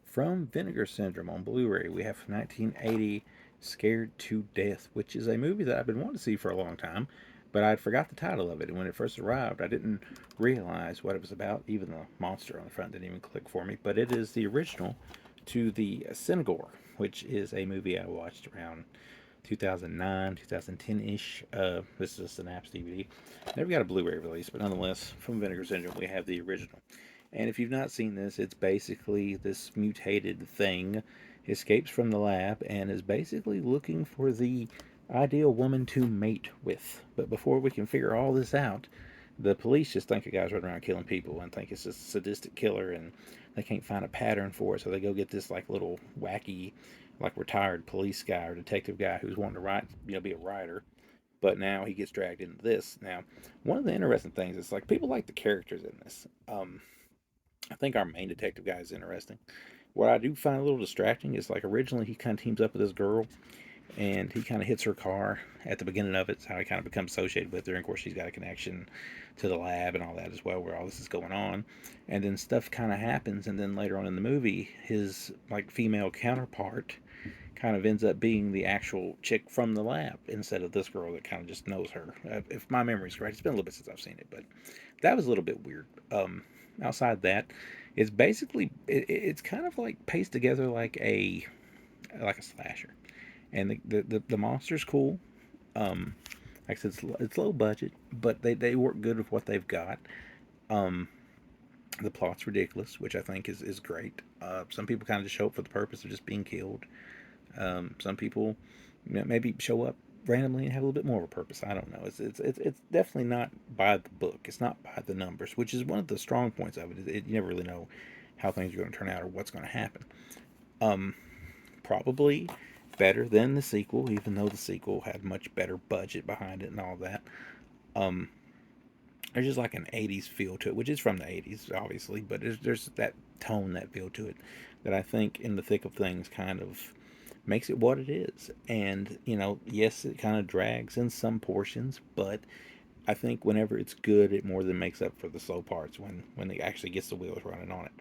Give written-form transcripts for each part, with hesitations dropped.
From Vinegar Syndrome on Blu-ray, we have from 1980 Scared to Death, which is a movie that I've been wanting to see for a long time, but I'd forgot the title of it. And when it first arrived, I didn't realize what it was about. Even the monster on the front didn't even click for me. But it is the original to the Syngenor, which is a movie I watched around 2009, 2010 ish. This is a Synapse DVD. Never got a Blu ray release, but nonetheless, from Vinegar Syndrome, we have the original. And if you've not seen this, it's basically this mutated thing escapes from the lab and is basically looking for the ideal woman to mate with. But before we can figure all this out, the police just think a guy's running around killing people and think it's a sadistic killer, and they can't find a pattern for it, so they go get this like little wacky, like retired police guy or detective guy who's wanting to write, be a writer. But now he gets dragged into this. Now, one of the interesting things is like people like the characters in this. I think our main detective guy is interesting. What I do find a little distracting is like originally he kind of teams up with this girl and he kind of hits her car at the beginning of it. It's how he kind of becomes associated with her. And of course, she's got a connection to the lab and all that as well, where all this is going on. And then stuff kind of happens. And then later on in the movie, his like female counterpart kind of ends up being the actual chick from the lab instead of this girl that kind of just knows her. If my memory's correct, it's been a little bit since I've seen it, but that was a little bit weird. Outside that, it's basically it's kind of like paced together like a slasher, and the monster's cool. Um, like I said, it's low budget, but they work good with what they've got. Um, the plot's ridiculous, which I think is great. Some people kind of just show up for the purpose of just being killed. Some people maybe show up randomly and have a little bit more of a purpose. I don't know. It's definitely not by the book. It's not by the numbers, which is one of the strong points of it. You never really know how things are going to turn out or what's going to happen. Um, Probably better than the sequel, even though the sequel had much better budget behind it and all that. Um, there's just like an 80s feel to it, which is from the 80s, obviously, but there's that tone, that feel to it that I think in the thick of things kind of makes it what it is. And, yes, it kind of drags in some portions, but I think whenever it's good, it more than makes up for the slow parts when it actually gets the wheels running on it.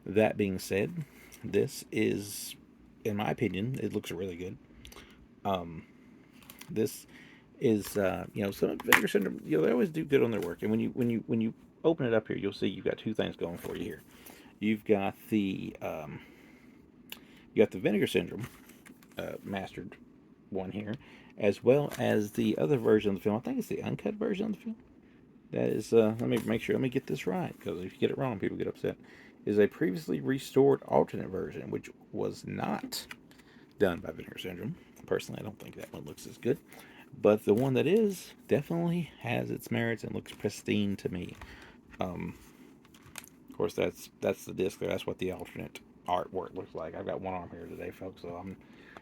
That being said, this is, in my opinion, it looks really good. Um, this is, some of Vinegar Syndrome, they always do good on their work. And when you open it up here, you'll see you've got two things going for you here. You've got the Vinegar Syndrome mastered one here, as well as the other version of the film. I think it's the uncut version of the film. That is, let me make sure. Let me get this right, because if you get it wrong, people get upset. Is a previously restored alternate version, which was not done by Vinegar Syndrome. Personally, I don't think that one looks as good, but the one that is definitely has its merits and looks pristine to me. Um, of course, that's the disc there. That's what the alternate artwork looks like. I've got one arm here today, folks, so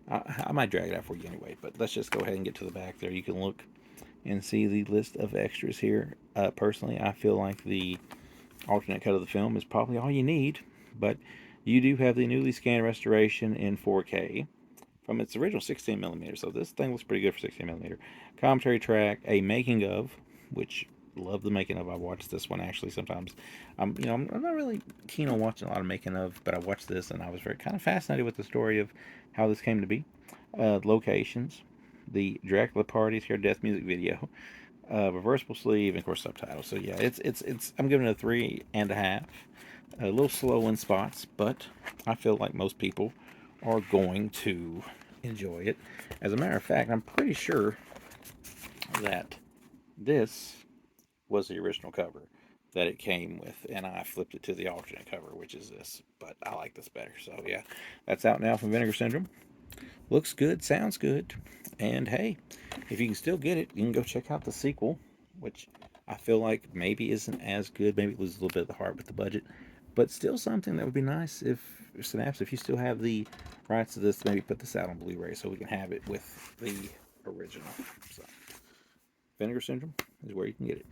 I might drag it out for you anyway. But let's just go ahead and get to the back there. You can look and see the list of extras here. Personally, I feel like the alternate cut of the film is probably all you need, but you do have the newly scanned restoration in 4K from its original 16 millimeter. So this thing looks pretty good for 16 millimeter. Commentary track, a making of, which love the making of. I watched this one actually sometimes. I'm not really keen on watching a lot of making of, but I watched this and I was very kind of fascinated with the story of how this came to be. Locations, the Dracula Party Scared Death music video, reversible sleeve, and of course subtitles. So yeah, it's I'm giving it a 3.5. A little slow in spots, but I feel like most people are going to enjoy it. As a matter of fact, I'm pretty sure that this was the original cover that it came with, and I flipped it to the alternate cover, which is this. But I like this better. So yeah, that's out now from Vinegar Syndrome. Looks good, sounds good, and hey, if you can still get it, you can go check out the sequel, which I feel like maybe isn't as good. Maybe it loses a little bit of the heart with the budget, but still something that would be nice if Synapse, if you still have the rights to this, maybe put this out on Blu-ray so we can have it with the original. So, Vinegar Syndrome is where you can get it.